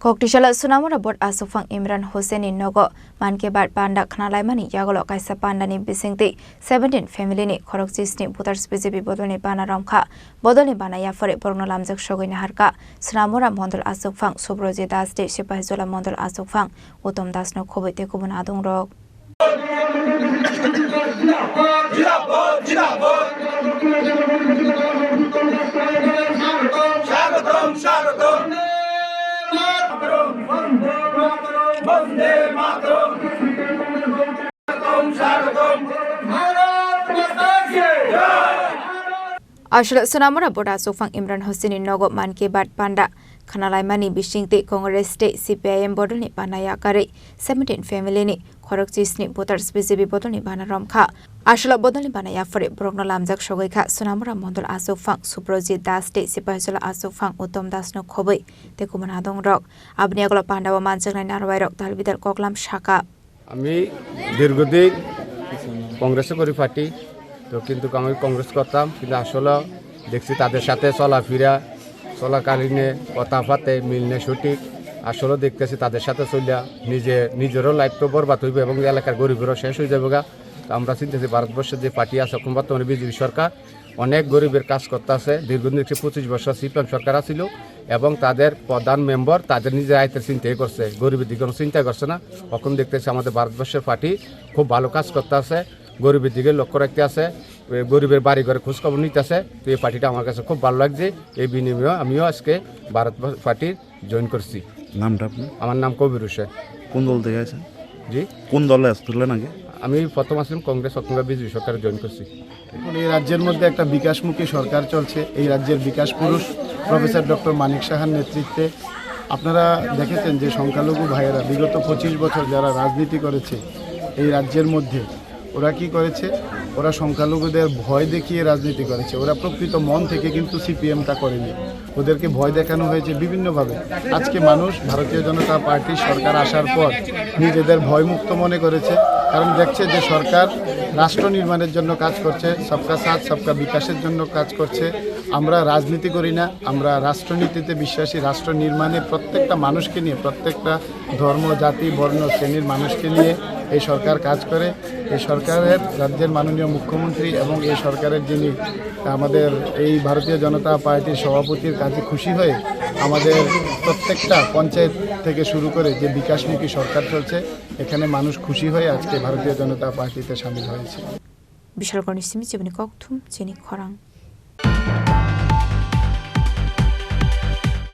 Koktishala Sunamura Bot Asufang Imran Hussein in Nogo, Manke Bat Panda Knalaimani, Yagolo Kaisa Panda ni Bisingti, 17 family ni Koroksis ni Putar Specific Bodoni Bana Ramka, Bodoni Bana Yafore Borno Lamzak Shogin Harka, Sunamura Mondol Asufang, Subrozi Das de Shipazola Mondol Asufang, Utom Das no Kobite Kubunadung Rock. Ashla Sunamura Bot Asufang Imran Hussein in Nogo Manke Bat Panda Kanalaimani Bishingti Congress State CPIM Bodoni Banaya Kare 17 family ni Koroksis ni Putar Specific Bodoni Bana Ramka Ashla Bodoni Banaya for Brogno Lamzak Shogika Sunamura Mondol Asufang Subrozi Das State Sipazola Asufang Utom Das no Kobe te Kumanadong Rock Abniagolo Panda wa Mansak Narwai Rock Dalbidal Koklam Shaka Ami Dirgudi Congress Party তো কিন্তু আমি কংগ্রেস করতাম কিন্তু আসলে দেখছি তাদের সাথে চলাকালীনে কথাবার্তা মিলনে সঠিক আসলে দেখতেছি তাদের সাথে চলিয়া নিজেরও লাইফ তো বরবাদ হইবে এবং এলাকার গরিবেরও শেষ হয়ে যাবে গা তো আমরা চিন্তাছি ভারতবর্ষের যে পার্টি আছে এখন বর্তমানে বিজেপি সরকার অনেক গরিবের কাজ করতে আছে দীর্ঘদিন 25 বছর সিপিএম সরকার ছিল এবং তাদের প্রধান মেম্বার তাদের নিজের আয়তের চিন্তাই করছে গরিবের দিকে কোনো চিন্তা করছে না এখন দেখতেছি আমাদের ভারতবর্ষের পার্টি খুব ভালো কাজ করতে আছে গরিবের দিকে লক্ষ্য রাখতে আছে গরিবের বাড়ি ঘরে খোঁজখবর নিতে আছে তো এই পার্টিটা আমার কাছে খুব ভালো লাগছে এই বিনিময়ে আমিও আজকে ভারত পার্টির জয়েন করছি নামটা আপনার আমার নাম কবির হোসেন কোন দল থেকে আছেন জি কোন দলে আসছিলেন আগে আমি প্রথম আসলাম কংগ্রেস অথবা বিজেপি সরকারে জয়েন করছি এই রাজ্যের মধ্যে একটা বিকাশমুখী সরকার চলছে এই রাজ্যের বিকাশ পুরুষ প্রফেসর ডক্টর মানিক সাহার নেতৃত্বে আপনারা দেখেছেন যে সংখ্যালঘু ভাইয়েরা বিগত 25 বছর যারা রাজনীতি করেছে এই রাজ্যের মধ্যে ওরা কি করেছে ওরা সংখ্যালঘুদের ভয় দেখিয়ে রাজনীতি করেছে ওরা প্রকৃত মন থেকে কিন্তু সিপিএমটা করেনি ওদেরকে ভয় দেখানো হয়েছে বিভিন্নভাবে আজকে মানুষ ভারতীয় জনতা পার্টির সরকার আসার পর নিজেদের ভয়মুক্ত মনে করেছে কারণ দেখছে যে সরকার রাষ্ট্র নির্মাণের জন্য কাজ করছে সবকা সাথ সবকা বিকাশের জন্য কাজ করছে আমরা রাজনীতি করি না আমরা রাষ্ট্রনীতিতে বিশ্বাসী রাষ্ট্র নির্মাণে প্রত্যেকটা মানুষকে নিয়ে প্রত্যেকটা ধর্ম জাতি বর্ণ শ্রেণীর মানুষকে নিয়ে এই সরকার কাজ করে এই সরকারের রাজ্যের মাননীয় মুখ্যমন্ত্রী এবং এই সরকারের যিনি আমাদের এই ভারতীয় জনতা পার্টির সভাপতির কাজে খুশি হয়ে আমাদের প্রত্যেকটা পঞ্চায়েত থেকে শুরু করে যে বিকাশমুখী সরকার চলছে এখানে মানুষ খুশি হয়ে আজকে ভারতীয় জনতা পার্টিতে সামিল হয়েছে বিশাল গণেশ সিমি জীবনী ককথুম চিনি খরাং